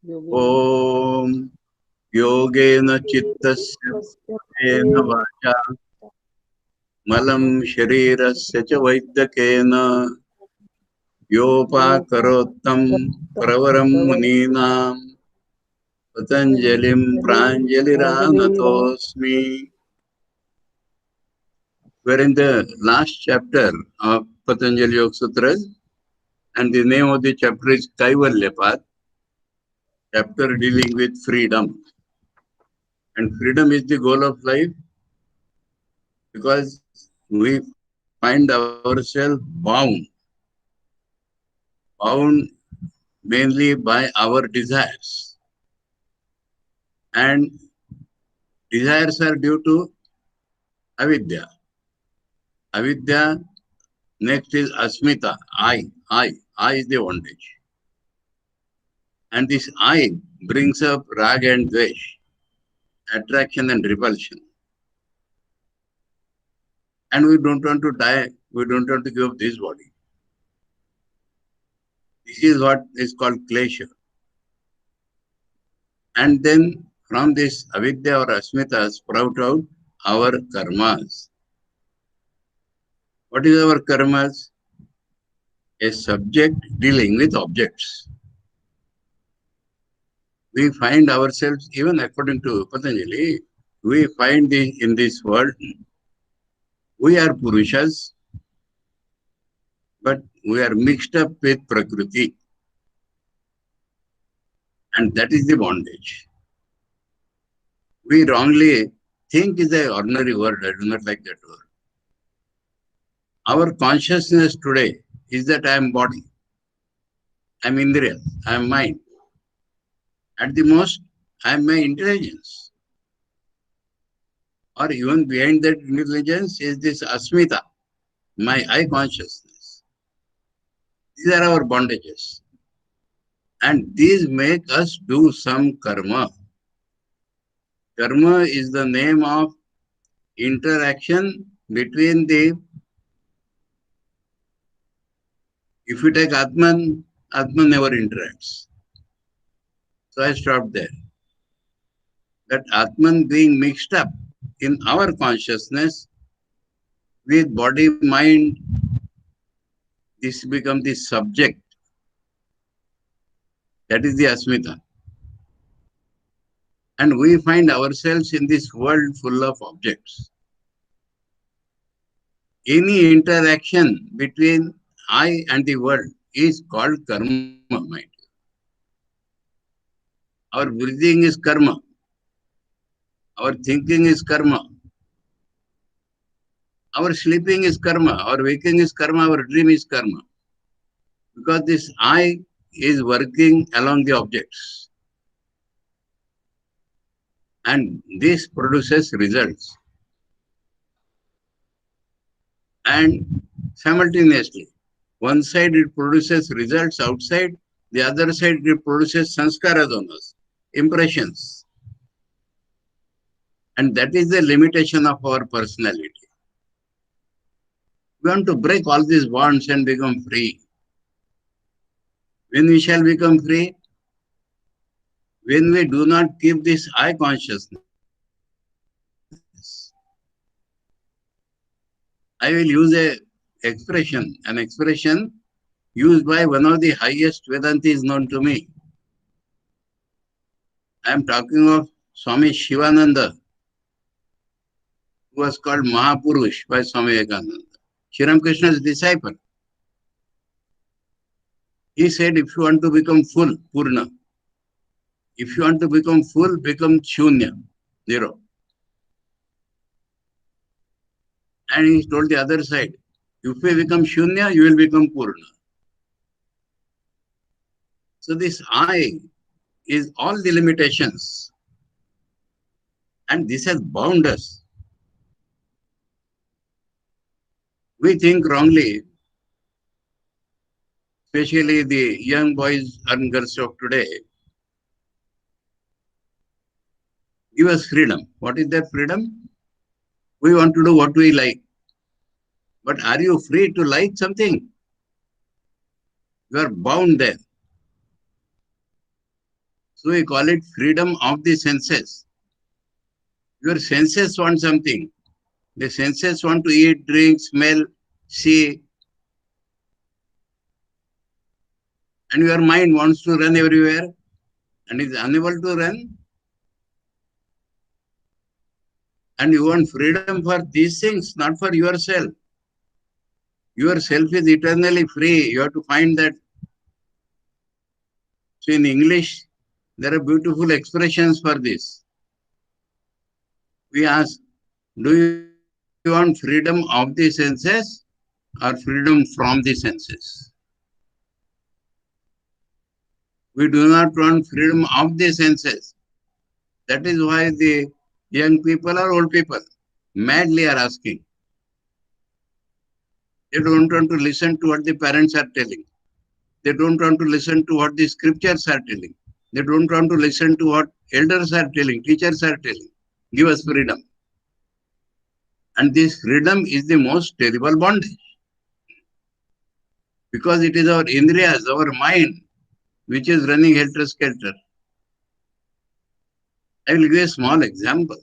ॐ योगेन चित्तस्य येन वाचा मलं शरीरस्य च वैद्यकेन योपाकरोत्तं प्रवरं मुनीनां पतञ्जलिं प्राञ्जलिरानतोऽस्मि. We're in the last chapter of Patanjali Yoga Sutras, and the name of the chapter is Kaivalya Path, chapter dealing with freedom. And freedom is the goal of life because we find ourselves bound mainly by our desires. And desires are due to avidya. Avidya, next is asmita, I is the bondage. And this I brings up rag and dvesh, attraction and repulsion. And we don't want to die, we don't want to give up this body. This is what is called klesha. And then from this avidya or asmita sprout out our karmas. What is our karmas? A subject dealing with objects. We find ourselves, even according to Patanjali, we find in this world, we are Purushas, but we are mixed up with Prakriti. And that is the bondage. We wrongly think is an ordinary word. I do not like that word. Our consciousness today is that I am body, I am Indriya, I am mind. At the most, I am my intelligence. Or even behind that intelligence is this asmita, my I consciousness. These are our bondages. And these make us do some karma. Karma is the name of interaction between if you take Atman, Atman never interacts. So I stopped there. That Atman being mixed up in our consciousness with body, mind, this becomes the subject. That is the Asmita. And we find ourselves in this world full of objects. Any interaction between I and the world is called karma, mind. Our breathing is karma. Our thinking is karma. Our sleeping is karma. Our waking is karma. Our dream is karma. Because this I is working along the objects. And this produces results. And simultaneously, one side it produces results outside, the other side it produces sanskaras on us, impressions. And that is the limitation of our personality. We want to break all these bonds and become free. When we shall become free? When we do not keep this I consciousness. I will use an expression used by one of the highest Vedantis known to me. I am talking of Swami Shivananda, who was called Mahapurush by Swami Vivekananda, Sri Ramakrishna's disciple. He said, if you want to become full, Purna. If you want to become full, become Shunya, zero. And he told the other side, if you become Shunya, you will become Purna. So this I is all the limitations. And this has bound us. We think wrongly, especially the young boys and girls of today. Give us freedom. What is that freedom? We want to do what we like. But are you free to like something? You are bound there. So we call it freedom of the senses. Your senses want something. The senses want to eat, drink, smell, see, and your mind wants to run everywhere and is unable to run. And you want freedom for these things, not for yourself. Yourself is eternally free. You have to find that. So in English, there are beautiful expressions for this. We ask, do you want freedom of the senses or freedom from the senses? We do not want freedom of the senses. That is why the young people or old people madly are asking. They don't want to listen to what the parents are telling. They don't want to listen to what the scriptures are telling. They don't want to listen to what elders are telling, teachers are telling. Give us freedom. And this freedom is the most terrible bondage. Because it is our indriyas, our mind, which is running helter-skelter. I will give a small example.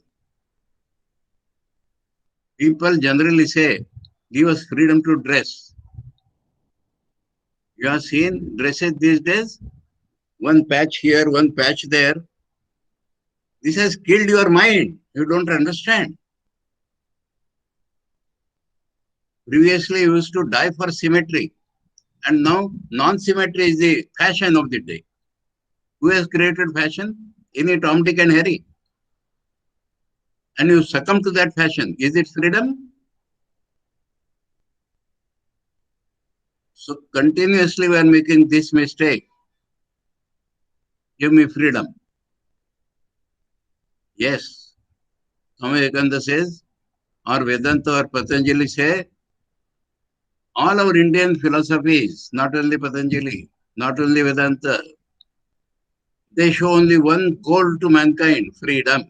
People generally say, give us freedom to dress. You have seen dresses these days? One patch here, one patch there. This has killed your mind. You don't understand. Previously, you used to die for symmetry. And now, non-symmetry is the fashion of the day. Who has created fashion? Any Tom, Dick and Harry. And you succumb to that fashion. Is it freedom? So continuously we are making this mistake. Give me freedom. Yes. Swami Vivekananda says, or Vedanta or Patanjali say, all our Indian philosophies, not only Patanjali, not only Vedanta, they show only one goal to mankind, freedom.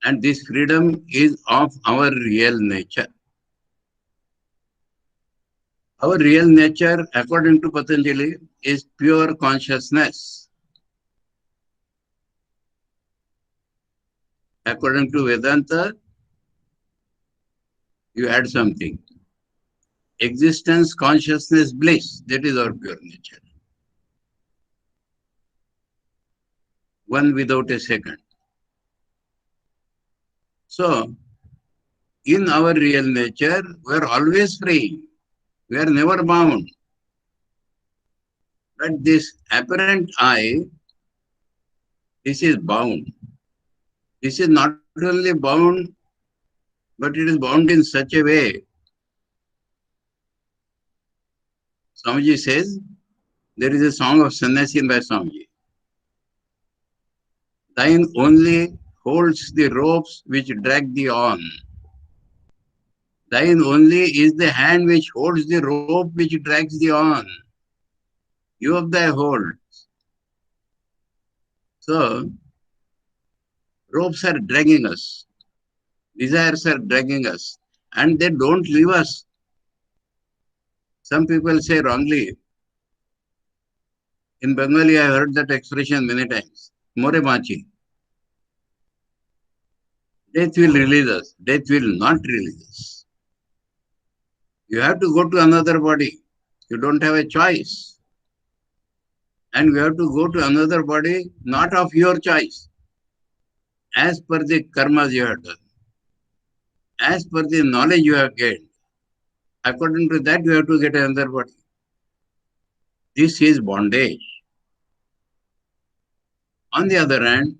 And this freedom is of our real nature. Our real nature, according to Patanjali, is pure consciousness. According to Vedanta, you add something. Existence, consciousness, bliss, that is our pure nature. One without a second. So, in our real nature, we are always free. We are never bound. But this apparent I, this is bound. This is not only bound, but it is bound in such a way. Swamiji says, there is a song of Sannyasi by Swamiji. Thine only holds the ropes which drag thee on. Thine only is the hand which holds the rope which drags thee on. You of thy hold. So, ropes are dragging us. Desires are dragging us. And they don't leave us. Some people say wrongly. In Bengali, I heard that expression many times. More machi. Death will release us. Death will not release us. You have to go to another body. You don't have a choice. And you have to go to another body, not of your choice. As per the karmas you have done. As per the knowledge you have gained. According to that, you have to get another body. This is bondage. On the other hand,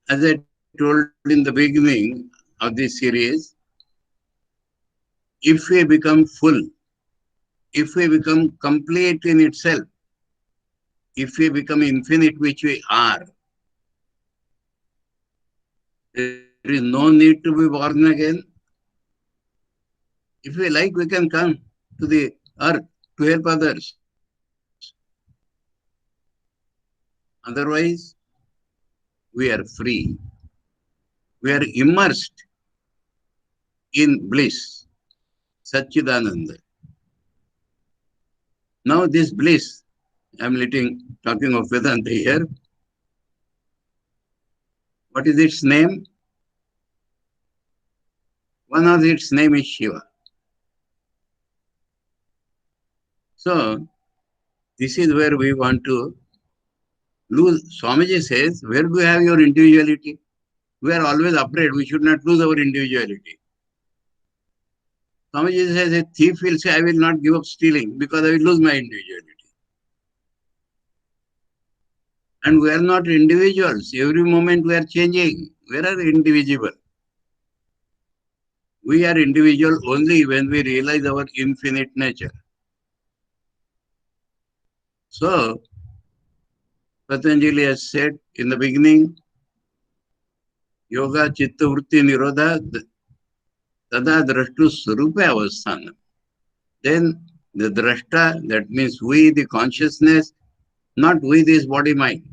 as I told in the beginning of this series, if we become full, if we become complete in itself, if we become infinite, which we are, there is no need to be born again. If we like, we can come to the earth to help others. Otherwise, we are free. We are immersed in bliss, Satchidananda. Now this bliss, I'm talking of Vedanta here. What is its name? One of its name is Shiva. So this is where we want to lose. Swamiji says, where do you have your individuality? We are always afraid we should not lose our individuality. Swamiji says, a thief will say, I will not give up stealing because I will lose my individuality. And we are not individuals. Every moment we are changing. We are indivisible. We are individual only when we realize our infinite nature. So, Patanjali has said in the beginning, Yoga Chitta Vritti Nirodha Tada Drashtu Swarupa Avasthana. Then the Drashta, that means we, the consciousness, not we, this body mind.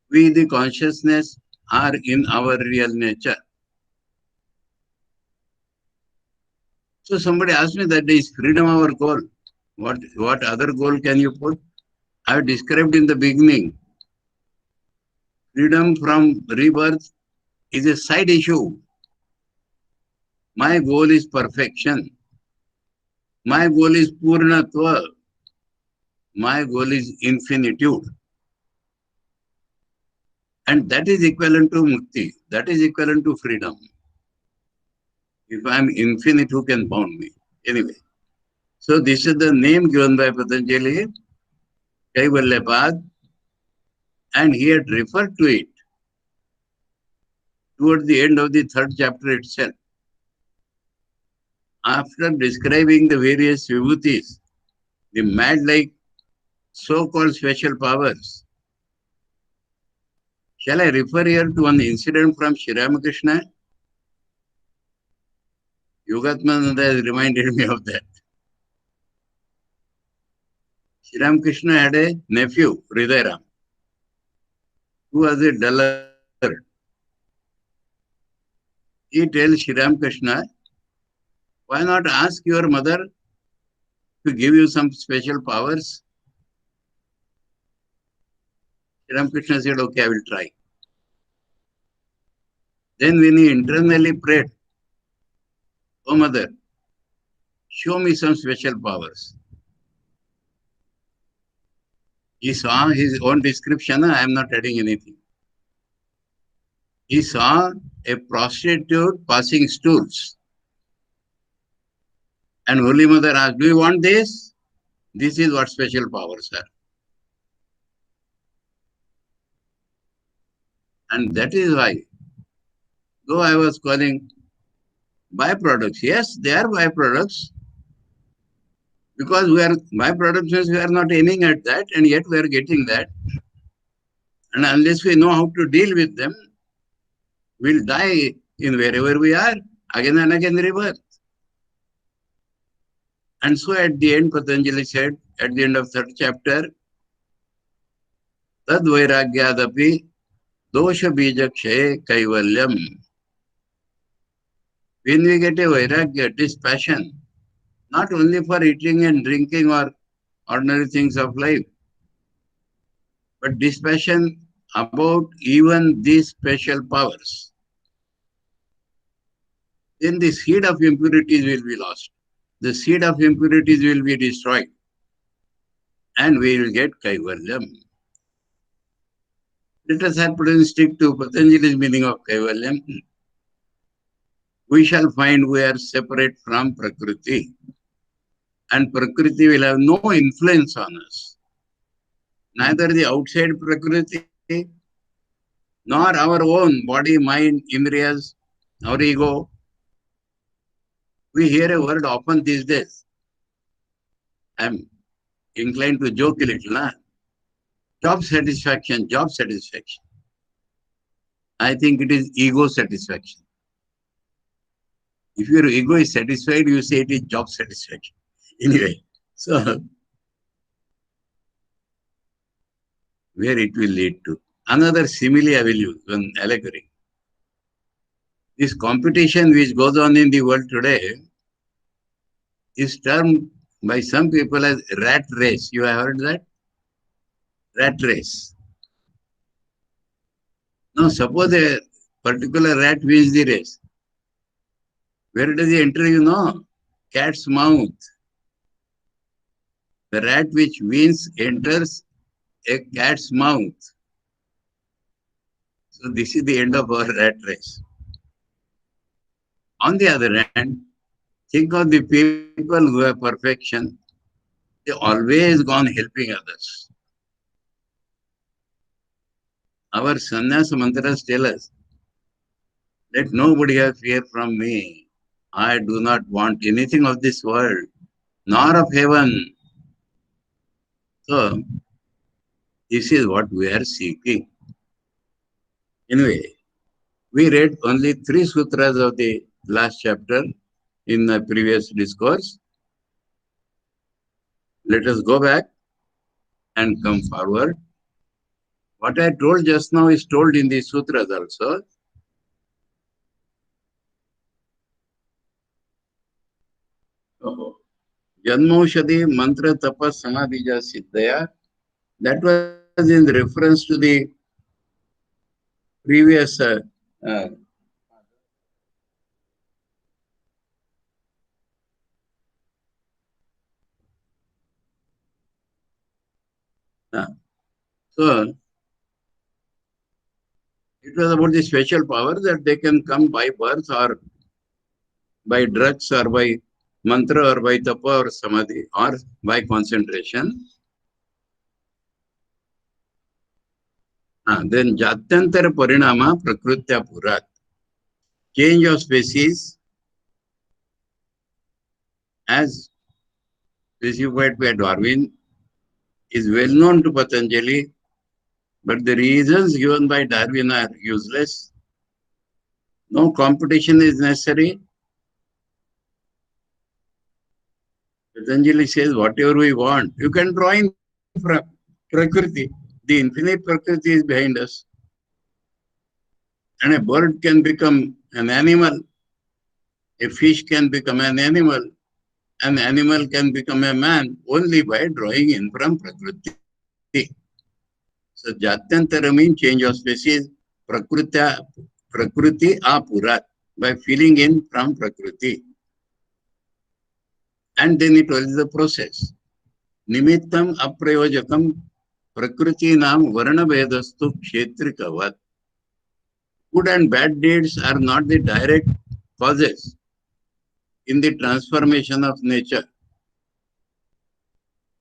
We, the consciousness, are in our real nature. So somebody asked me that is freedom our goal? What other goal can you put? I have described in the beginning. Freedom from rebirth is a side issue. My goal is perfection. My goal is Purnatva. My goal is infinitude. And that is equivalent to mukti. That is equivalent to freedom. If I am infinite, who can bound me? Anyway. So this is the name given by Patanjali, Kaivalyapad, and he had referred to it towards the end of the third chapter itself. After describing the various vibhutis, the mad-like so-called special powers, shall I refer here to one incident from Sri Ramakrishna? Yogatmananda has reminded me of that. Sri Ramakrishna had a nephew, Hridayaram, who was a dullard. He tells Sri Ramakrishna, why not ask your mother to give you some special powers? Sri Ramakrishna said, okay, I will try. Then when he internally prayed, oh mother, show me some special powers. He saw his own description, I am not adding anything. He saw a prostitute passing stools. And Holy Mother asked, do you want this? This is what special powers are. And that is why, though I was calling byproducts, yes, they are byproducts, because we are byproducts means we are not aiming at that, and yet we are getting that. And unless we know how to deal with them, we'll die in wherever we are, again and again rebirth. And so at the end, Patanjali said, at the end of third chapter, Tad Vairagyadapi Dosha Bijakshaye Kaivalyam. When we get a Vairagya, it is passion, not only for eating and drinking or ordinary things of life, but dispassion about even these special powers. Then the seed of impurities will be lost. The seed of impurities will be destroyed. And we will get Kaivalyam. Let us at present stick to Patanjali's meaning of Kaivalyam. We shall find we are separate from Prakriti. And Prakriti will have no influence on us. Neither the outside Prakriti, nor our own body, mind, indriyas, our ego. We hear a word often these days. I am inclined to joke a little. Nah? Job satisfaction, job satisfaction. I think it is ego satisfaction. If your ego is satisfied, you say it is job satisfaction. Anyway, so where it will lead to. Another simile I will use, one allegory. This competition which goes on in the world today is termed by some people as rat race. You have heard that? Rat race. Now, suppose a particular rat wins the race. Where does he enter, you know? Cat's mouth. The rat which wins enters a cat's mouth. So this is the end of our rat race. On the other hand, think of the people who have perfection. They always gone helping others. Our sannyasa mantras tell us, let nobody have fear from me. I do not want anything of this world, nor of heaven. So, this is what we are seeking. Anyway, we read only 3 sutras of the last chapter in the previous discourse. Let us go back and come forward. What I told just now is told in the sutras also. Janmaushadhi mantra tapas samadhija siddhaya. That was in reference to the previous uh, so it was about the special power that they can come by birth or by drugs or by mantra or by tapa or samadhi or by concentration. Then jatyantara parinama prakrutya purat. Change of species as specified by Darwin is well known to Patanjali, but the reasons given by Darwin are useless. No competition is necessary. Patanjali says whatever we want, you can draw in Prakriti. The infinite Prakriti is behind us. And a bird can become an animal. A fish can become an animal can become a man only by drawing in from Prakriti. So Jatyantara means change of species, Prakriti apurat, by filling in from Prakriti. And then it was the process. Nimittam aprayojakam Prakriti nam varna vedastu kshetrikavat. Good and bad deeds are not the direct causes in the transformation of nature,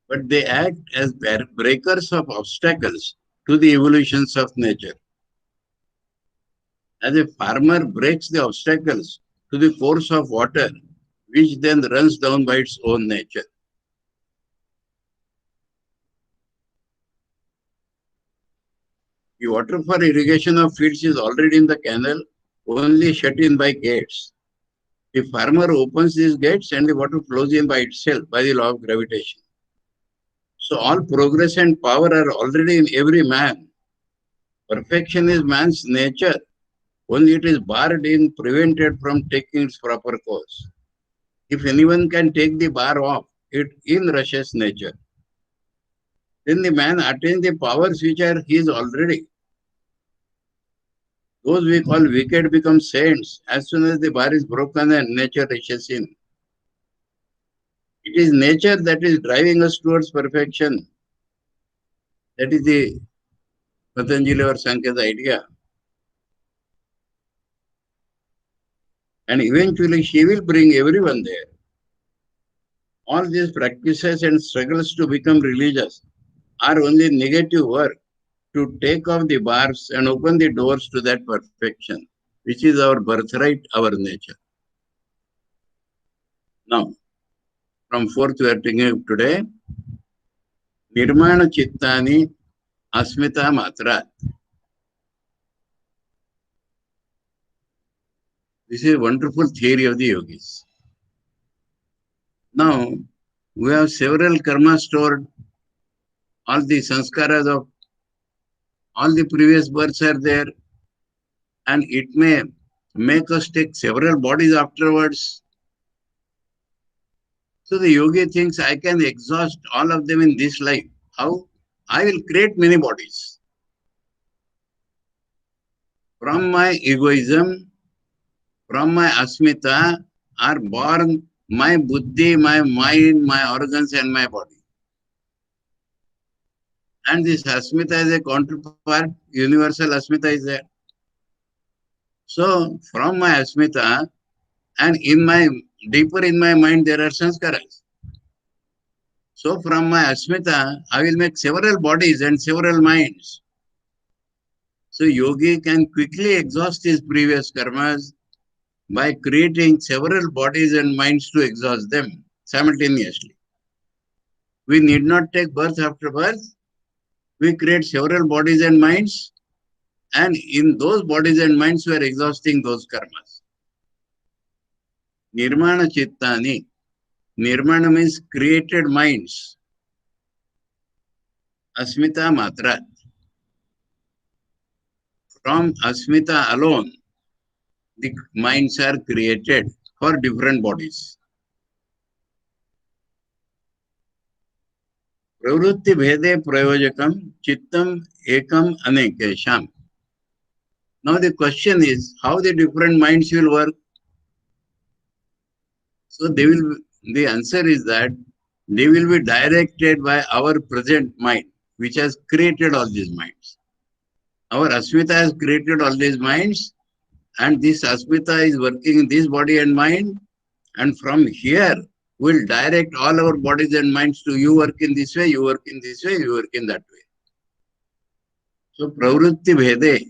but they act as breakers of obstacles to the evolutions of nature. As a farmer breaks the obstacles to the course of water, which then runs down by its own nature. The water for irrigation of fields is already in the canal, only shut in by gates. The farmer opens these gates and the water flows in by itself by the law of gravitation. So all progress and power are already in every man. Perfection is man's nature. Only it is barred in, prevented from taking its proper course. If anyone can take the bar off, it in rushes nature. Then the man attains the powers which are his already. Those we call wicked become saints as soon as the bar is broken and nature rushes in. It is nature that is driving us towards perfection. That is the Patanjali or Sankhya's idea. And eventually she will bring everyone there. All these practices and struggles to become religious are only negative work to take off the bars and open the doors to that perfection, which is our birthright, our nature. Now, from fourth we are taking up today, Nirmana Chittani Asmita Matrat. This is a wonderful theory of the yogis. Now, we have several karma stored. All the sanskaras of all the previous births are there. And it may make us take several bodies afterwards. So the yogi thinks I can exhaust all of them in this life. How? I will create many bodies. From my egoism, from my asmita are born my buddhi, my mind, my organs and my body. And this asmita is a counterpart, universal asmita is there. So from my asmita and in my deeper in my mind there are sanskaras. So from my asmita I will make several bodies and several minds. So yogi can quickly exhaust his previous karmas by creating several bodies and minds to exhaust them simultaneously. We need not take birth after birth. We create several bodies and minds, and in those bodies and minds we are exhausting those karmas. Nirmana chittani. Nirmana means created minds. Asmita matra. From asmita alone, the minds are created for different bodies. Pravrutti bhede prayojakam chittam ekam anekesham. Now the question is how the different minds will work. So the answer is that they will be directed by our present mind, which has created all these minds. Our Asmita has created all these minds, and this Asmita is working in this body and mind, and from here we'll direct all our bodies and minds to you work in this way, you work in this way, you work in that way. So pravrutti bhede,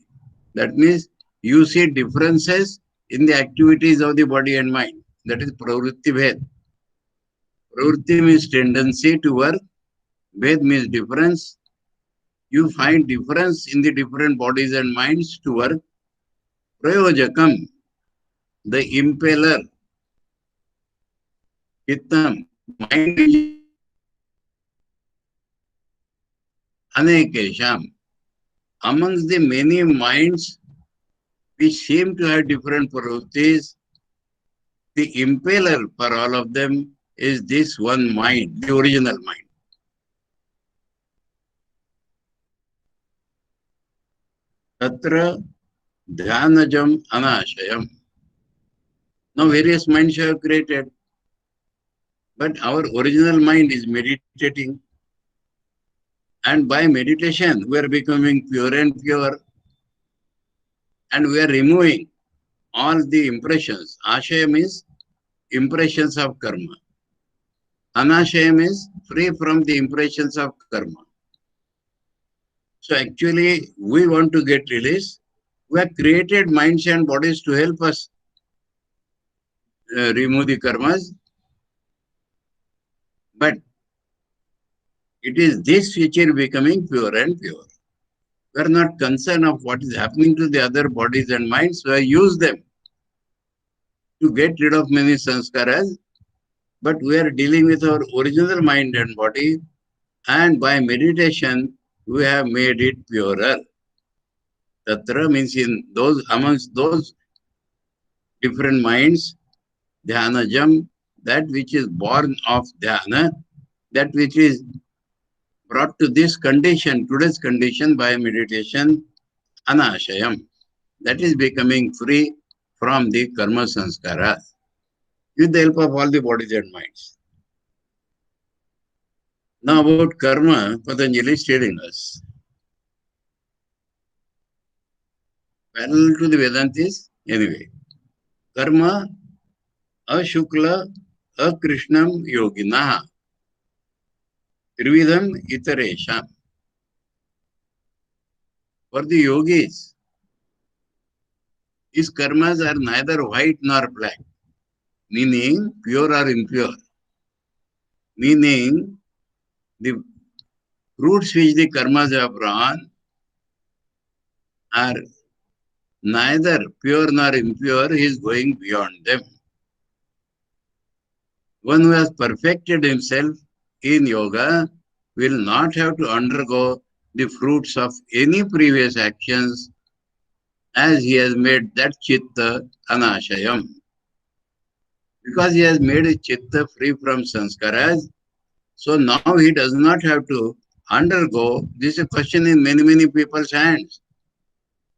that means you see differences in the activities of the body and mind. That is pravrutti bhed. Pravrutti means tendency to work. Bhed means difference. You find difference in the different bodies and minds to work. Prayojakam, the impeller. Chittam, mind is anekesham. Amongst the many minds which seem to have different pravrittis, the impeller for all of them is this one mind, the original mind. Tatra dhyanajam anashayam. Now various minds have created, but our original mind is meditating. And by meditation, we are becoming pure and pure. And we are removing all the impressions. Ashaya means impressions of karma. Anashaya means free from the impressions of karma. So actually, we want to get released. We have created minds and bodies to help us remove the karmas. But it is this which is becoming pure and pure. We are not concerned of what is happening to the other bodies and minds. So I use them to get rid of many sanskaras. But we are dealing with our original mind and body. And by meditation, we have made it purer. Tatra means in those, amongst those different minds, dhyanajam, that which is born of dhyana, that which is brought to this condition, today's condition by meditation, anashayam, that is becoming free from the karma sanskaras with the help of all the bodies and minds. Now about karma, Patanjali is telling us. Parallel to the Vedantis, anyway. Karma, ashukla, akrishnam yoginaha, trividam itaresham. For the yogis, his karmas are neither white nor black, meaning pure or impure, meaning the fruits which the karmas have drawn are neither pure nor impure, he is going beyond them. One who has perfected himself in yoga will not have to undergo the fruits of any previous actions, as he has made that chitta anashayam. Because he has made his chitta free from sanskaras, so now he does not have to undergo. This is a question in many, many people's hands.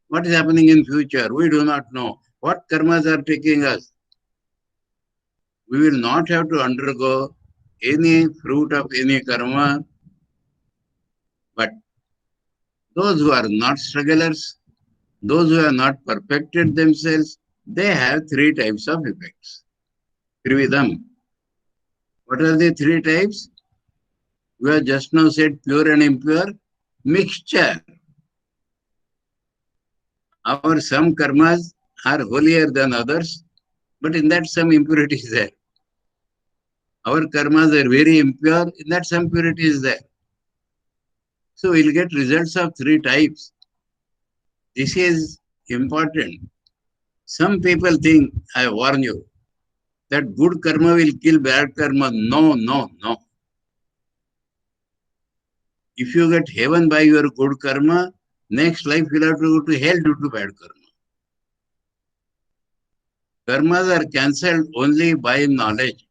What is happening in future? We do not know. What karmas are taking us? We will not have to undergo any fruit of any karma, but those who are not strugglers, those who have not perfected themselves, they have three types of effects. Trividam. What are the three types? We have just now said pure and impure. Mixture. Our some karmas are holier than others, but in that some impurity is there. Our karmas are very impure, in that some purity is there. So we'll get results of three types. This is important. Some people think, I warn you, that good karma will kill bad karma. No, no, no. If you get heaven by your good karma, next life you'll have to go to hell due to bad karma. Karmas are cancelled only by knowledge.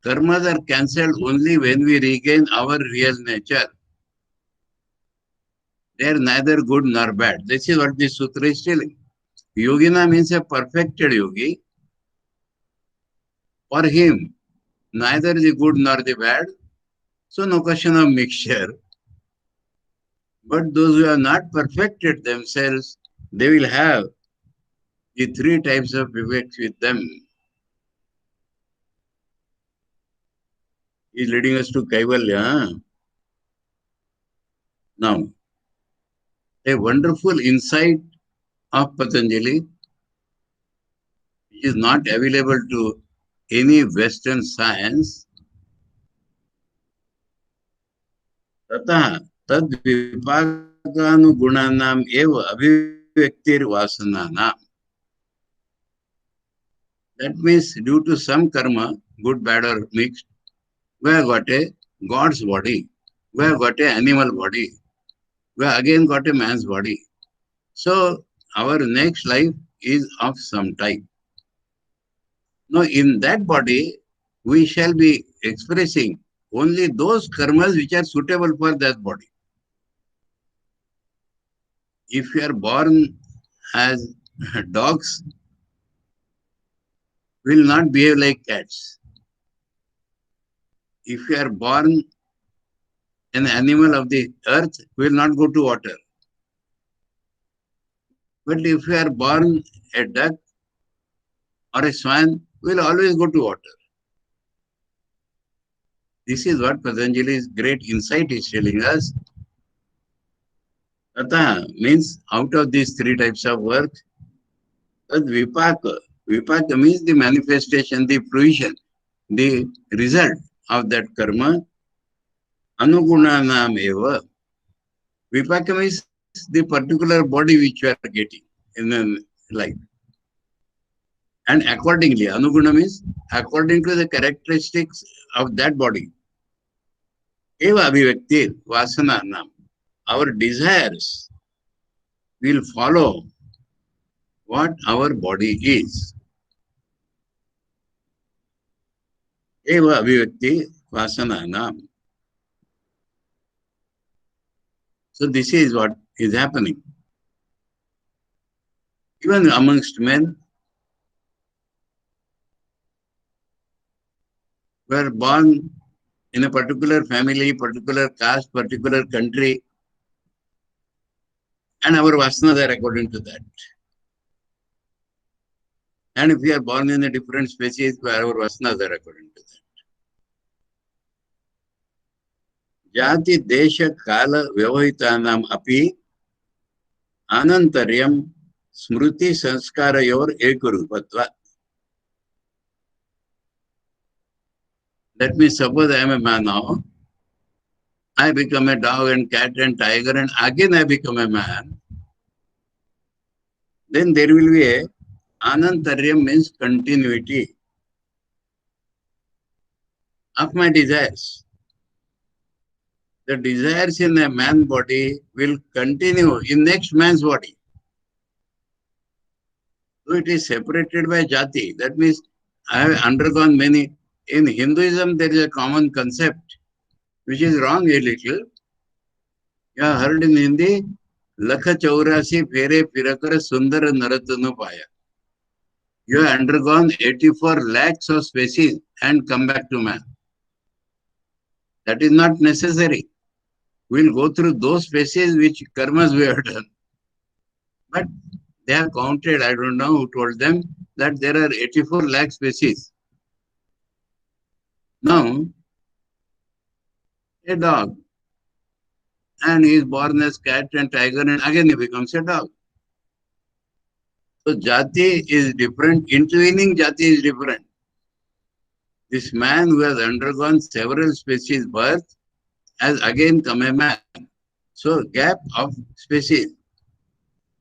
Karmas are cancelled only when we regain our real nature. They are neither good nor bad. This is what this sutra is telling. Yogina means a perfected yogi. For him, neither the good nor the bad. So no question of mixture. But those who have not perfected themselves, they will have the three types of effects with them. He is leading us to Kaivalya. Now, a wonderful insight of Patanjali is not available to any Western science. ततः तद विपाकानुगुणानाम एव अभिव्यक्तिर्वासनानाम. That means due to some karma, good, bad or mixed, we have got a God's body, we have got an animal body, we have again got a man's body. So our next life is of some type. Now in that body, we shall be expressing only those karmas which are suitable for that body. If you are born as dogs, will not behave like cats. If you are born an animal of the earth, will not go to water. But if you are born a duck or a swan, will always go to water. This is what Patanjali's great insight is telling us. Tata means out of these three types of work, that vipaka. Vipaka means the manifestation, the fruition, the result of that karma. Anugunanam eva. Vipaka means the particular body which you are getting in a life. And accordingly, anuguna means according to the characteristics of that body. Eva abhivakti vasana nam. Our desires will follow what our body is. Eva abhivakti vasana nam. So this is what is happening. Even amongst men, we are born in a particular family, particular caste, particular country, and our vasanas are according to that. And if we are born in a different species, our vasanas are according to that. Jati desha kala vyavahitanam api anantaryam smruti sanskarayor ekurupatva. Let me suppose I am a man now. I become a dog and cat and tiger and again I become a man. Then there will be a anantaryam means continuity of my desires. The desires in a man body will continue in next man's body. So it is separated by jati. That means I have undergone many. In Hinduism, there is a common concept, which is wrong a little. You have heard in Hindi, Lakha Chaurasi Fere Firakara Sundara Naratanu Paya. You have undergone 84 lakhs of species and come back to man. That is not necessary. We will go through those species which karmas we have done. But they have counted, I don't know who told them, that there are 84 lakh species. Now, a dog, and he is born as cat and tiger, and again he becomes a dog. So jati is different, intervening jati is different. This man who has undergone several species birth has again come a man. So gap of species.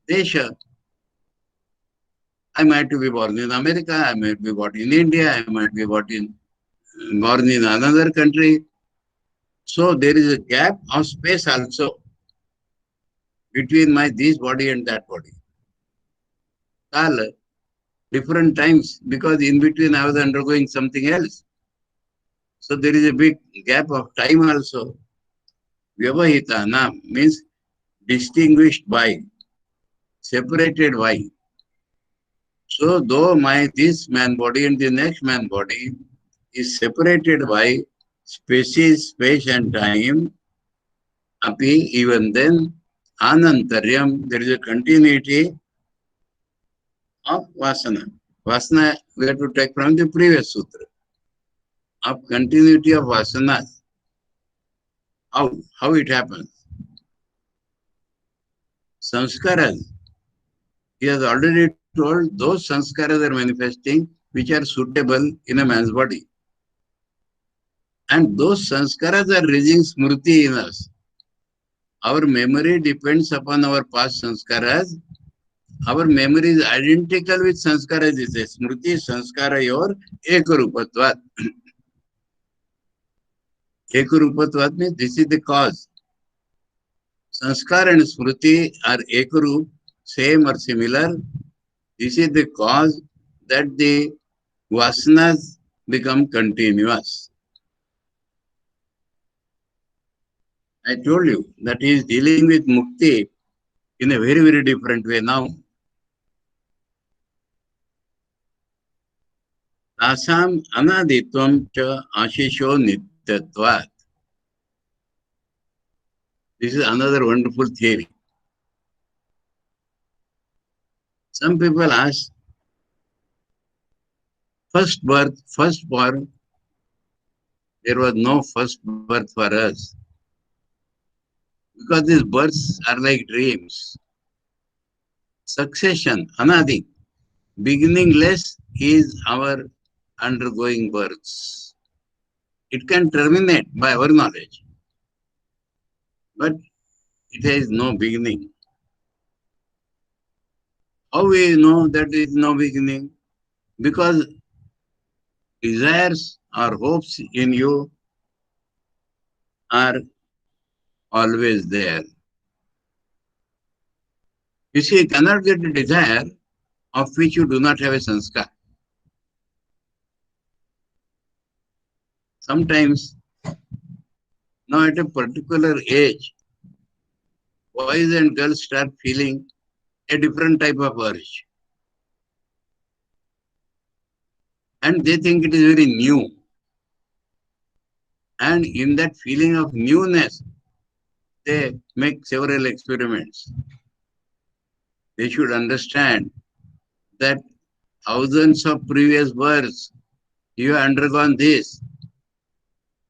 Desha, I might be born in America, I might be born in India, I might be born in another country. So there is a gap of space also between my this body and that body. Kala, different times, because in between I was undergoing something else. So there is a big gap of time also. Vyavahitana means distinguished by, separated by. So though my this man body and the next man body is separated by species, space and time, api, even then, anantaryam, there is a continuity of vasana. Vasana we have to take from the previous sutra. Of continuity of vasanas. How it happens? Sanskaras. He has already told those sanskaras are manifesting which are suitable in a man's body. And those sanskaras are raising smriti in us. Our memory depends upon our past sanskaras. Our memory is identical with sanskaras. Is a smriti sanskara yor ekarupatvat. Ekarupatvat means this is the cause. Sanskar and smriti are ekarup, same or similar. This is the cause that the vasanas become continuous. I told you that he is dealing with mukti in a very, very different way now. Tasam anaditvam cha ashisho nityatvat. This is another wonderful theory. Some people ask, first birth, firstborn, there was no first birth for us. Because these births are like dreams. Succession, anadi, beginningless is our undergoing births. It can terminate by our knowledge, but it has no beginning. How we know that there is no beginning? Because desires or hopes in you are always there. You see, you cannot get a desire of which you do not have a sanskar. Sometimes, now at a particular age, boys and girls start feeling a different type of urge. And they think it is very new. And in that feeling of newness, they make several experiments. They should understand that thousands of previous births, you have undergone this.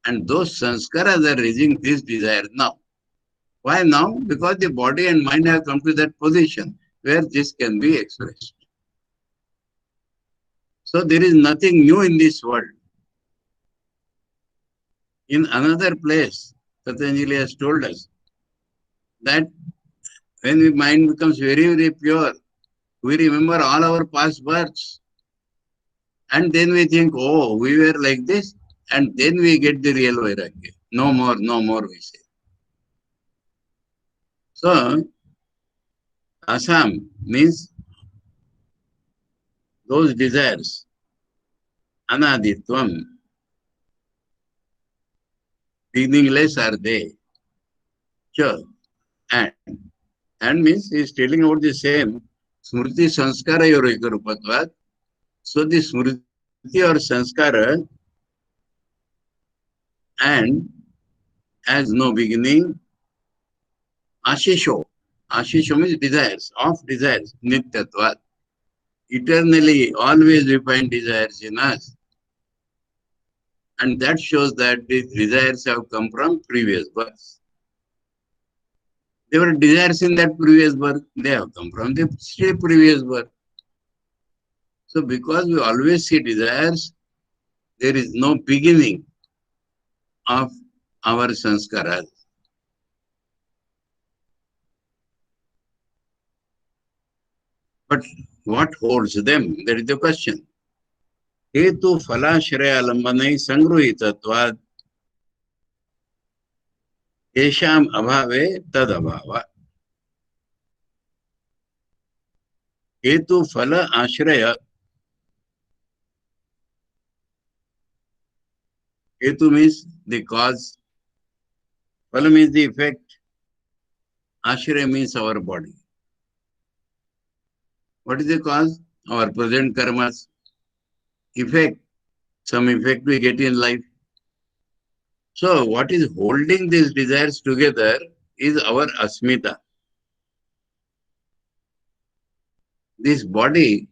And those sanskaras are raising this desire now. Why now? Because the body and mind have come to that position where this can be expressed. So there is nothing new in this world. In another place, Patanjali has told us that when the mind becomes very, very pure, we remember all our past births. And then we think, oh, we were like this. And then we get the real vairagya. No more, we say. So, Assam means those desires. Anaditvam. Beginningless are they. Sure. And means he is telling about the same Smriti Sanskara Yorikirupatvat. So the Smriti or Sanskara and has no beginning. Ashisho. Ashisho means desires, of desires, Nityatvat. Eternally, always we find desires in us. And that shows that these desires have come from previous births. There were desires in that previous birth, they have come from the previous birth. So because we always see desires, there is no beginning of our sanskaras. But what holds them? That is the question. Hetu phalashraya sangruhitatvad yesham abhave tad abhava. Hetu phala ashraya. Hetu means the cause. Phala means the effect. Ashraya means our body. What is the cause? Our present karmas. Effect. Some effect we get in life. So what is holding these desires together is our asmita. This body,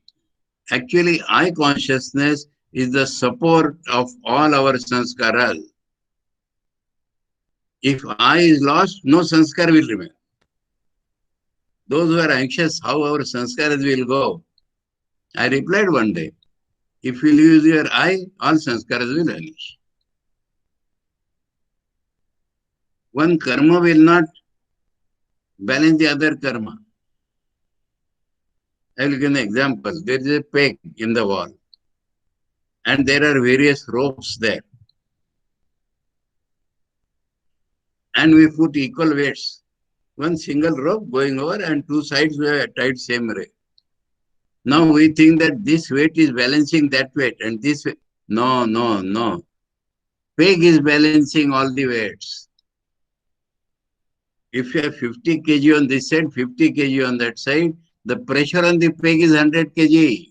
actually I consciousness is the support of all our sanskaras. If I is lost, no sanskar will remain. Those who are anxious how our sanskaras will go, I replied one day, if you lose your I, all sanskaras will vanish. One karma will not balance the other karma. I will give an example. There is a peg in the wall and there are various ropes there. And we put equal weights. One single rope going over and two sides were tied same way. Now we think that this weight is balancing that weight and this weight. No, no, no. Peg is balancing all the weights. If you have 50 kg on this side, 50 kg on that side, the pressure on the peg is 100 kg.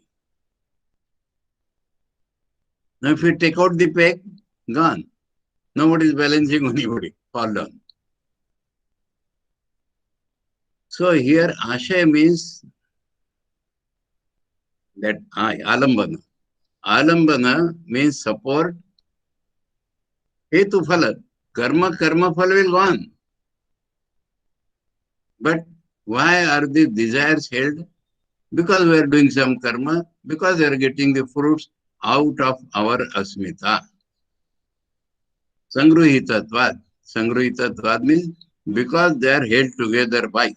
Now if you take out the peg, gone. Nobody is balancing anybody, fall down. So here Ashaya means that Alambana. Alambana means support. Hetu phala. Karma phala will go on. But why are the desires held? Because we are doing some karma, because we are getting the fruits out of our asmita. Sangruhitatvad. Sangruhitatvad means because they are held together by.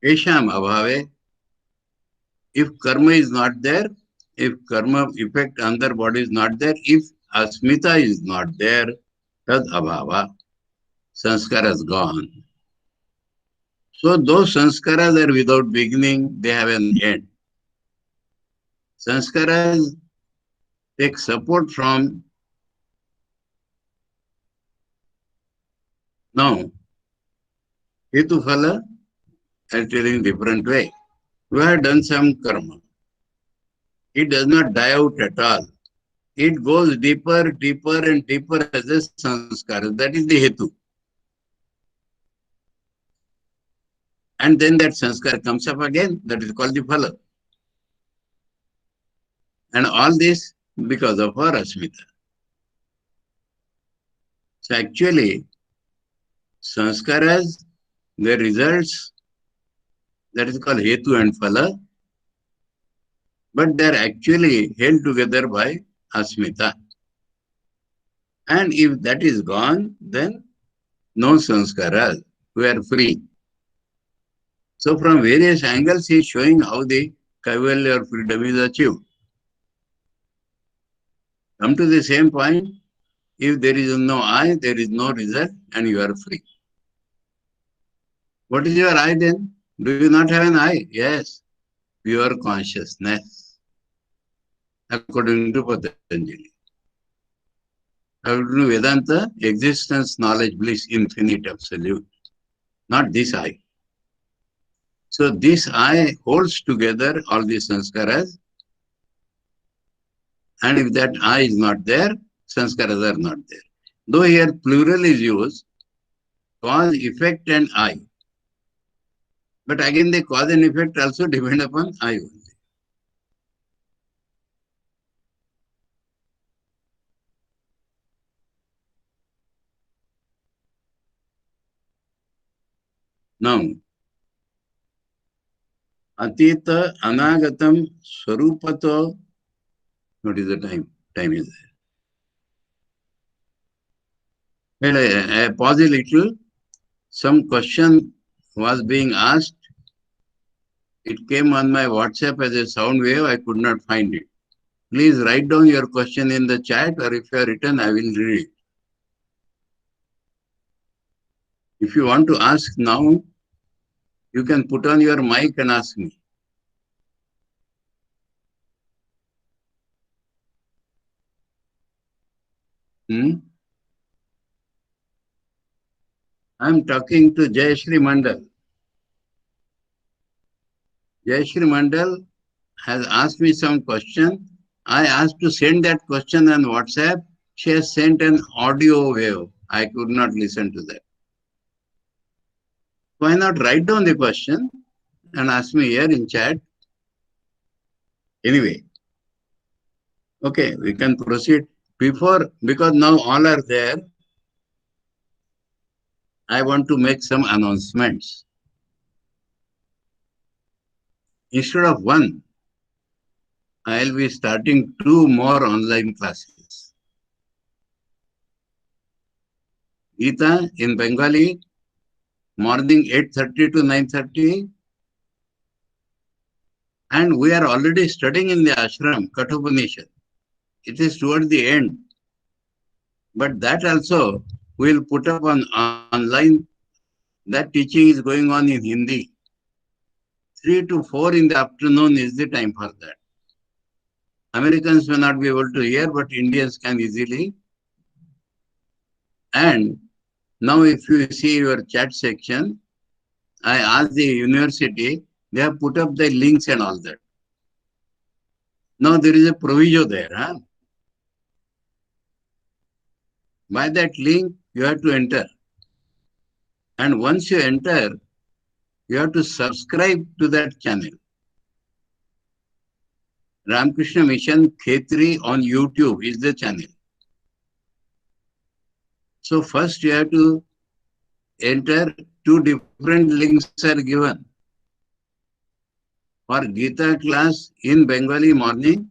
Esham abhave. If karma is not there, if karma effect on their body is not there, if asmita is not there, tad abhava. Sanskara is gone. So those sanskaras are without beginning, they have an end. Sanskaras take support from now. Hetu phala, I'll tell you in different way. We have done some karma. It does not die out at all. It goes deeper, deeper and deeper as a sanskara. That is the hetu. And then that sanskar comes up again. That is called the phala. And all this because of our asmita. So actually, sanskaras, the results, that is called hetu and phala, but they are actually held together by asmita. And if that is gone, then no sanskaras, we are free. So from various angles, he is showing how the kaivalya or freedom is achieved. Come to the same point, if there is no I, there is no result and you are free. What is your I then? Do you not have an I? Yes, pure consciousness. according to Patanjali. According to Vedanta, existence, knowledge, bliss, infinite, absolute. Not this I. So this I holds together all these sanskaras, and if that I is not there, sanskaras are not there. Though here plural is used, cause, effect and I. But again the cause and effect also depend upon I only. Now, Atita, Anagatam, Swarupato, what is the time? Time is there. Well, I pause a little. Some question was being asked. It came on my WhatsApp as a sound wave. I could not find it. Please write down your question in the chat, or if you are written, I will read it. If you want to ask now, you can put on your mic and ask me. I am talking to Jayashri Mandal. Jayashri Mandal has asked me some question. I asked to send that question on WhatsApp. She has sent an audio wave. I could not listen to that. Why not write down the question and ask me here in chat? Anyway, okay, we can proceed. Because now all are there, I want to make some announcements. Instead of one, I'll be starting 2 more online classes. Gita in Bengali, morning 8:30 to 9:30. And we are already studying in the ashram, Kathopanishad. It is towards the end. But that also we'll put up on online. That teaching is going on in Hindi. 3 to 4 in the afternoon is the time for that. Americans may not be able to hear, but Indians can easily. And now if you see your chat section, I asked the university, they have put up the links and all that. Now there is a proviso there. Huh? By that link, you have to enter. And once you enter, you have to subscribe to that channel. Ramakrishna Mission Khetri on YouTube is the channel. So first you have to enter. 2 different links are given. For Gita class in Bengali morning,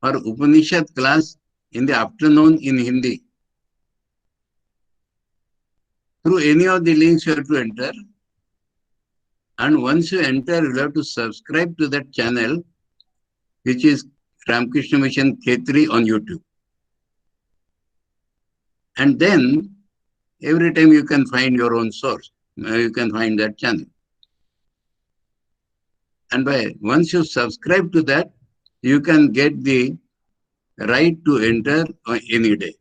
or Upanishad class in the afternoon in Hindi. Through any of the links you have to enter. And once you enter, you have to subscribe to that channel, which is Ramakrishna Mission Khetri on YouTube. And then every time you can find your own source. You can find that channel. And once you subscribe to that, you can get the right to enter any day.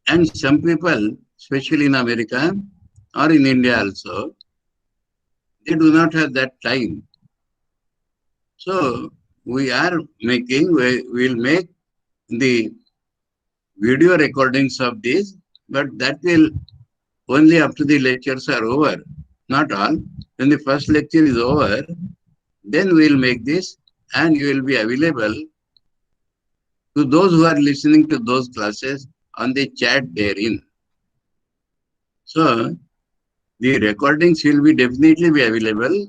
And some people, especially in America or in India also, they do not have that time. So we'll make the video recordings of this, but that will only after the lectures are over. Not all. When the first lecture is over, then we'll make this and you will be available to those who are listening to those classes on the chat therein. So the recordings will be definitely be available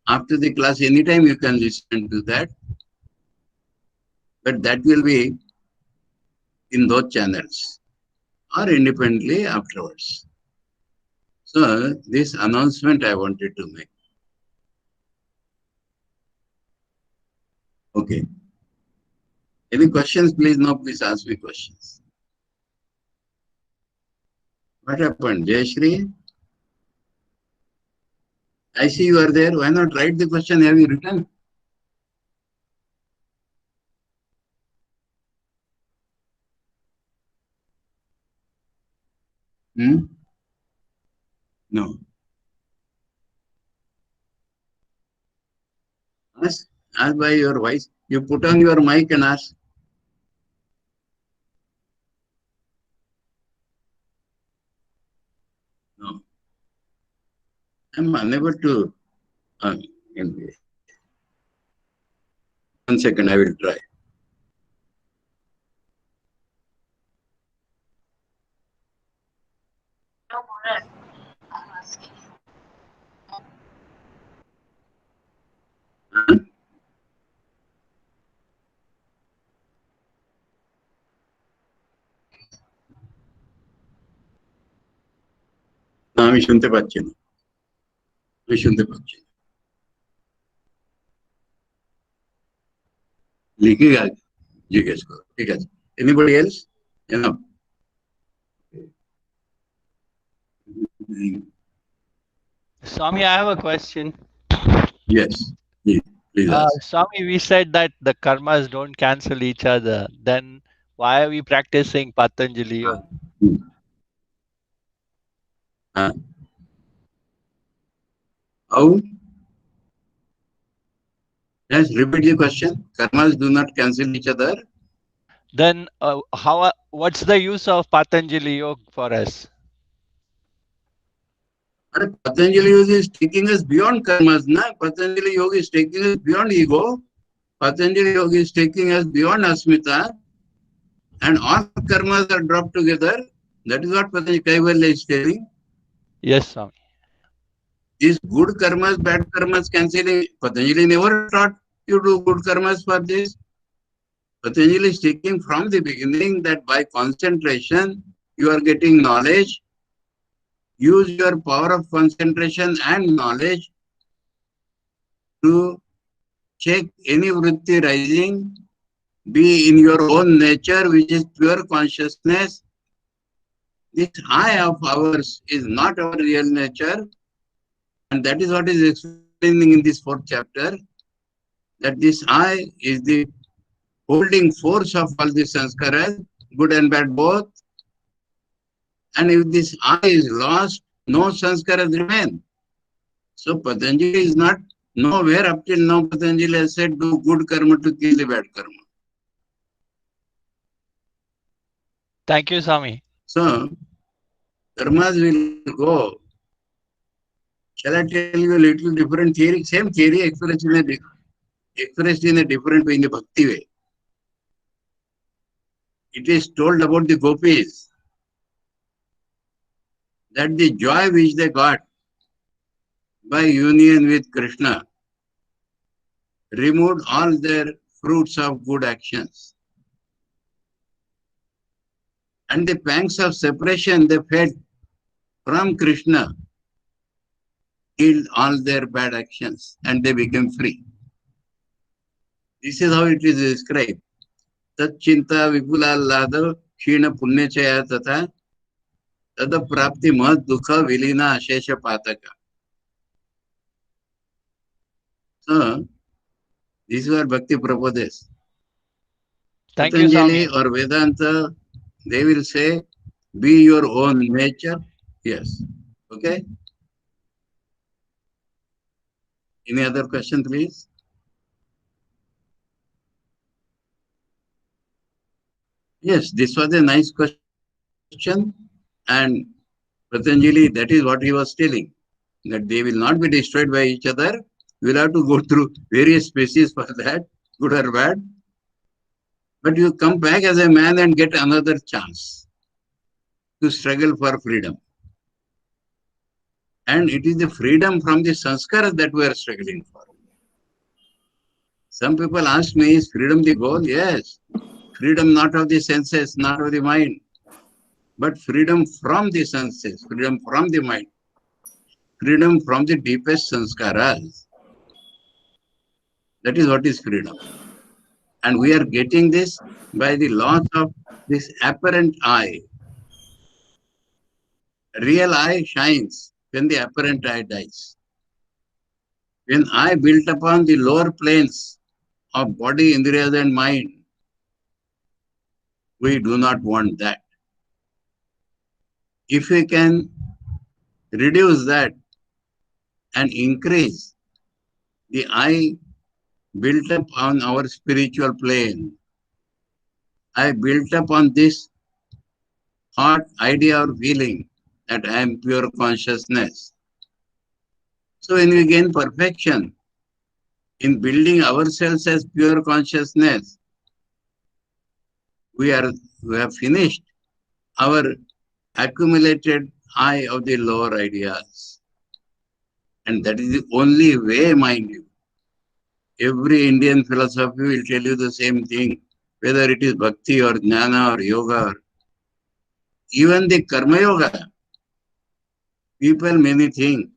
after the class. Anytime you can listen to that, but that will be in those channels or independently afterwards. So this announcement I wanted to make. Okay. Any questions, please? No, please ask me questions. What happened, Jayashri? I see you are there. Why not write the question? Have you written? Hmm? No. Ask, ask by your voice. You put on your mic and ask. No. I'm unable to. Anyway. One second, I will try. Huh? না, আমি শুনতে পাচ্ছি না। আমি শুনতে পাচ্ছি না। লিখে জিজ্ঞেস করো। ঠিক আছে। Anybody else? Enough. Swami, I have a question. Yes. Please ask. Swami, we said that the karmas don't cancel each other. Then why are we practicing Patanjali Yoga? How? Yes, repeat the question. Karmas do not cancel each other. Then what's the use of Patanjali Yoga for us? Patanjali Yoga is taking us beyond karmas. Na? Patanjali Yoga is taking us beyond ego. Patanjali Yoga is taking us beyond asmita. And all karmas are dropped together. That is what Patanjali Kaivalya is telling. Yes, Swami. These good karmas, bad karmas cancelling. Patanjali never taught you do good karmas for this. Patanjali is taking from the beginning that by concentration you are getting knowledge. Use your power of concentration and knowledge to check any vritti rising, be in your own nature, which is pure consciousness. This I of ours is not our real nature, and that is what is explaining in this fourth chapter, that this I is the holding force of all the sanskaras, good and bad both. And if this I is lost, no sanskaras remain. So Patanjali is not nowhere up till now. Patanjali has said do good karma to kill the bad karma. Thank you, Swami. So karmas will go. Shall I tell you a little different theory? Same theory expressed in a different way, in a bhakti way. It is told about the gopis that the joy which they got by union with Krishna removed all their fruits of good actions. And the pangs of separation they felt from Krishna killed all their bad actions and they became free. This is how it is described. Tat chinta vipula lada kshina punyachaya tata tada prapti mahad dukha vilina ashesha pataka. So, these were Bhakti Prabodhas. Thank you, Patanjali Swami. or Vedanta, they will say, be your own nature. Yes. Okay. Any other question, please? Yes, this was a nice question. And Patanjali, that is what he was telling, that they will not be destroyed by each other. We'll have to go through various species for that, good or bad. But you come back as a man and get another chance to struggle for freedom. And it is the freedom from the sanskara that we are struggling for. Some people ask me, is freedom the goal? Yes. Freedom not of the senses, not of the mind, but freedom from the senses, freedom from the mind, freedom from the deepest sanskaras. That is what is freedom. And we are getting this by the loss of this apparent I. Real I shines when the apparent I dies. When I built upon the lower planes of body, indriyas and mind, we do not want that. If we can reduce that and increase the I built up on our spiritual plane, I built up on this thought, idea or feeling that I am pure consciousness. So when we gain perfection in building ourselves as pure consciousness, we have finished our accumulated I of the lower ideas. And that is the only way, mind you. Every Indian philosophy will tell you the same thing, whether it is bhakti or jnana or yoga. Or even the karma yoga, people many think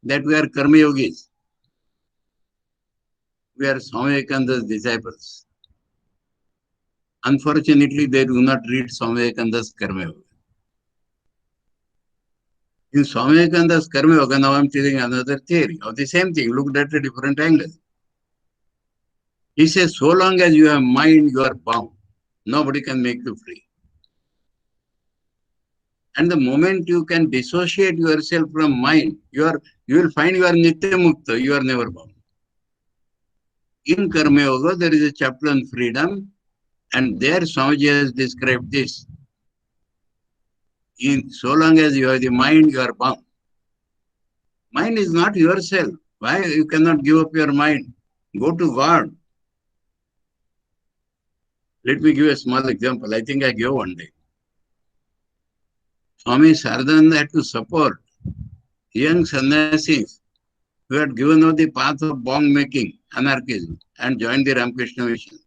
that we are karma yogis. We are Swami Vivekananda's disciples. Unfortunately, they do not read Swami Vivekananda's karma yoga. In Swami Vivekananda's karma yoga, now I am telling another theory of the same thing, looked at a different angle. He says, so long as you have mind, you are bound. Nobody can make you free. And the moment you can dissociate yourself from mind, you will find you are nitya mukta, you are never bound. In Karma Yoga, there is a chapter on freedom, and there Swamiji has described this. So long as you have the mind, you are bound. Mind is not yourself. Why you cannot give up your mind? Go to God. Let me give a small example. I think I gave one day. Swami Saradananda had to support young sannyasis who had given up the path of bong making, anarchism, and joined the Ramakrishna Mission.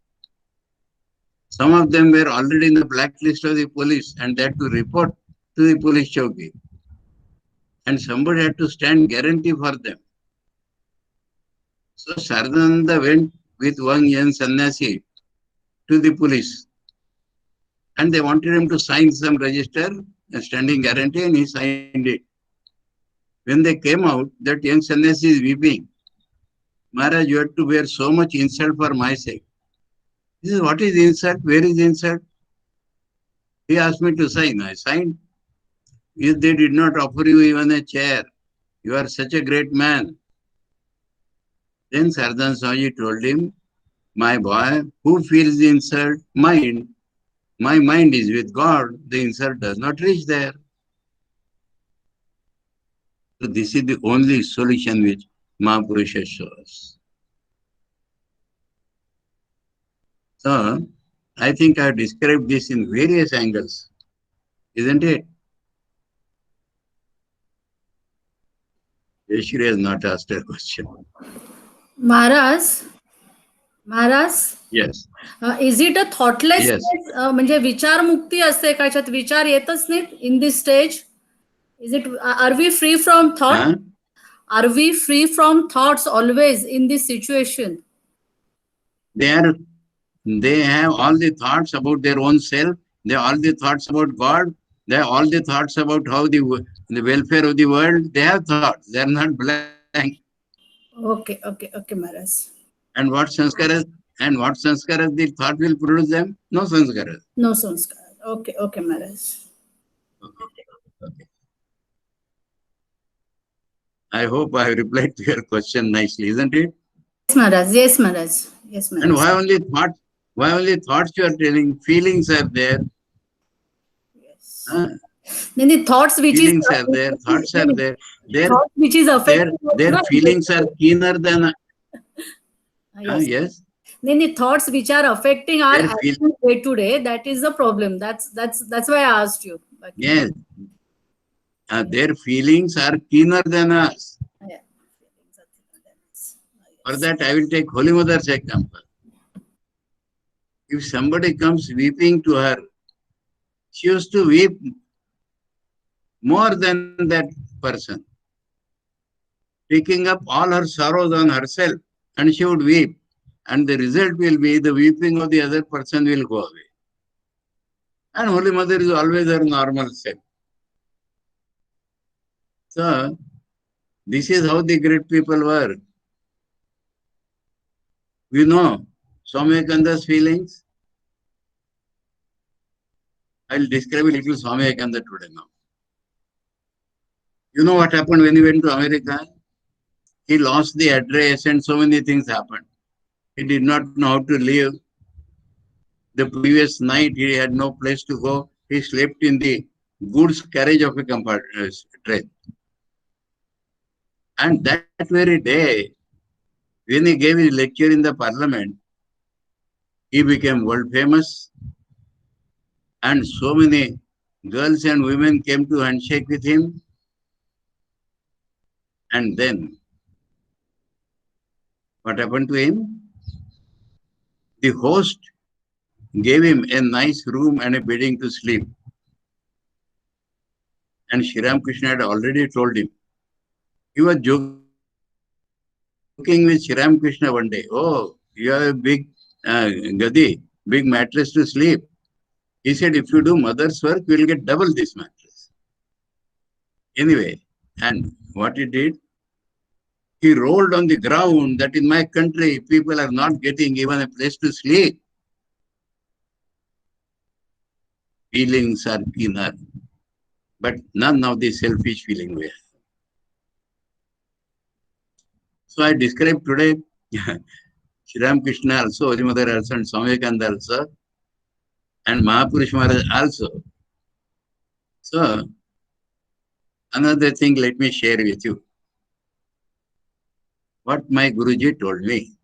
Some of them were already in the blacklist of the police and they had to report to the police chowki. And somebody had to stand guarantee for them. So Saradananda went with one young sannyasi to the police. And they wanted him to sign some register, a standing guarantee, and he signed it. When they came out, that young sannyasi is weeping. Maharaj, you have to bear so much insult for my sake. He says, what is insult? Where is insult? He asked me to sign. I signed. If they did not offer you even a chair, you are such a great man. Then Saradananda Swamiji told him, my boy, who feels the insult? Mind. My mind is with God. The insult does not reach there. So this is the only solution which Mahapurusha shows. So I think I have described this in various angles, isn't it? Yashri has not asked a question. Maharaj? Yes. Is it a thoughtless? Yes. म्हणजे विचार मुक्ती असते का याच्यात विचार येतच नाहीत in this stage? Is it? Are we free from thought? Huh? Are we free from thoughts always in this situation? They have all the thoughts about their own self. They have all the thoughts about God. They have all the thoughts about how the welfare of the world. They have thoughts. They are not blank. Okay, Maharaj. And what sanskaras the thought will produce them? No sanskaras. No sanskar. Okay, Maharaj. Okay. I hope I have replied to your question nicely, isn't it? Yes, Maharaj. And why only thoughts you are telling? Feelings are there. Yes. Then the thoughts which feelings are there, thoughts are there. Thoughts which is affecting their feelings are keener than. Yes. Then the thoughts which are affecting our action day to day, that is the problem. That's why I asked you. But yes. Their feelings are keener than us. Yeah. For that, I will take Holy Mother's example. If somebody comes weeping to her, she used to weep more than that person, taking up all her sorrows on herself, and she would weep. And the result will be the weeping of the other person will go away. And Holy Mother is always her normal self. So, this is how the great people were. We know Swami Vivekananda's feelings. I'll describe a little Swami Vivekananda today now. You know what happened when he went to America? He lost the address and so many things happened. He did not know how to live. The previous night he had no place to go. He slept in the goods carriage of a train. And that very day, when he gave his lecture in the parliament, he became world famous. And so many girls and women came to handshake with him. And then, what happened to him? The host gave him a nice room and a bedding to sleep. And Sri Ramakrishna had already told him. He was joking with Sri Ramakrishna one day. Oh, you have a big gadi, big mattress to sleep. He said, if you do mother's work, you will get double this mattress. Anyway, and what he did? He rolled on the ground that in my country, people are not getting even a place to sleep. Feelings are keener, but none of the selfish feeling we have. So I described today Sri Ramakrishna also, Holy Mother also, and Swami Vivekananda also, and Mahapurush Maharaj also. So, another thing let me share with you. What my Guruji told me.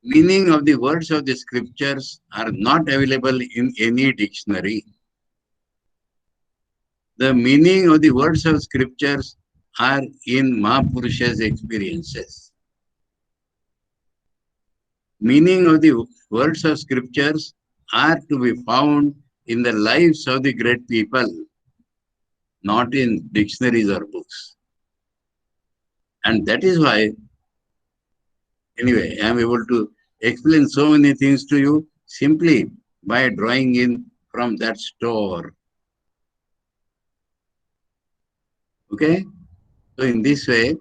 Meaning of the words of the scriptures are not available in any dictionary. The meaning of the words of scriptures are in Mahapurusha's experiences. Meaning of the words of scriptures are to be found in the lives of the great people, not in dictionaries or books. And that is why, anyway, I am able to explain so many things to you simply by drawing in from that store. Okay? So in this way,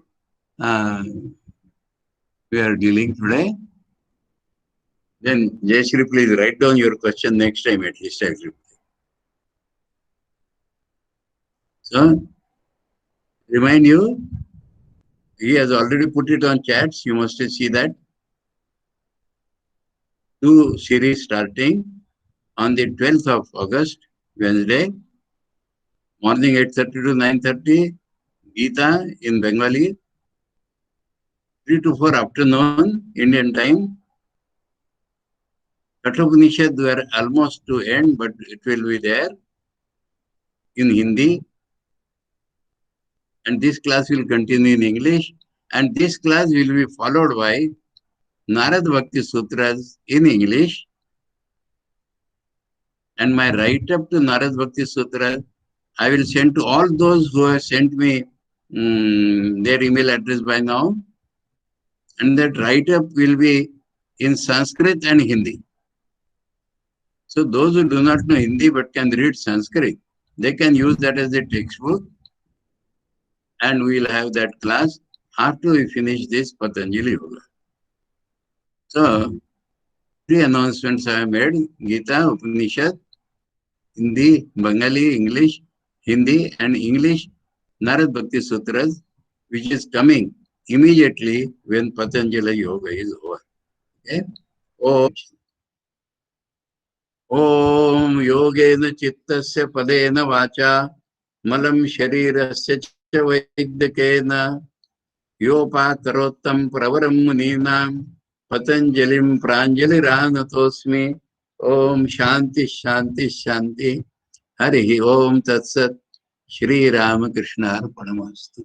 we are dealing today. Then Jayashree, please write down your question next time at least I will reply. So, remind you, he has already put it on chats. You must see that. 2 series starting on the 12th of August, Wednesday, morning 8:30 to 9:30, Gita in Bengali, 3 to 4 afternoon, Indian time. Kathopanishad were almost to end, but it will be there in Hindi. And this class will continue in English. And this class will be followed by Narad Bhakti Sutras in English. And my write-up to Narad Bhakti Sutras, I will send to all those who have sent me their email address by now. And that write-up will be in Sanskrit and Hindi. So those who do not know Hindi but can read Sanskrit, they can use that as a textbook. And we will have that class after we finish this Patanjali Yoga. So, 3 announcements I have made: Gita, Upanishad, Hindi, Bengali, English, Hindi, and English Narad Bhakti Sutras, which is coming immediately when Patanjali Yoga is over. Okay? Om Yogena Chittasya Padena Vacha Malam Sharirasya Vaidakena Yopakarottam Pravaram Muninam Patanjalim Pranjali Ranatosmi. Om Shanti Shanti Shanti. Harihi Om Tat Sat. Shri Ramakrishna Arpanamastu.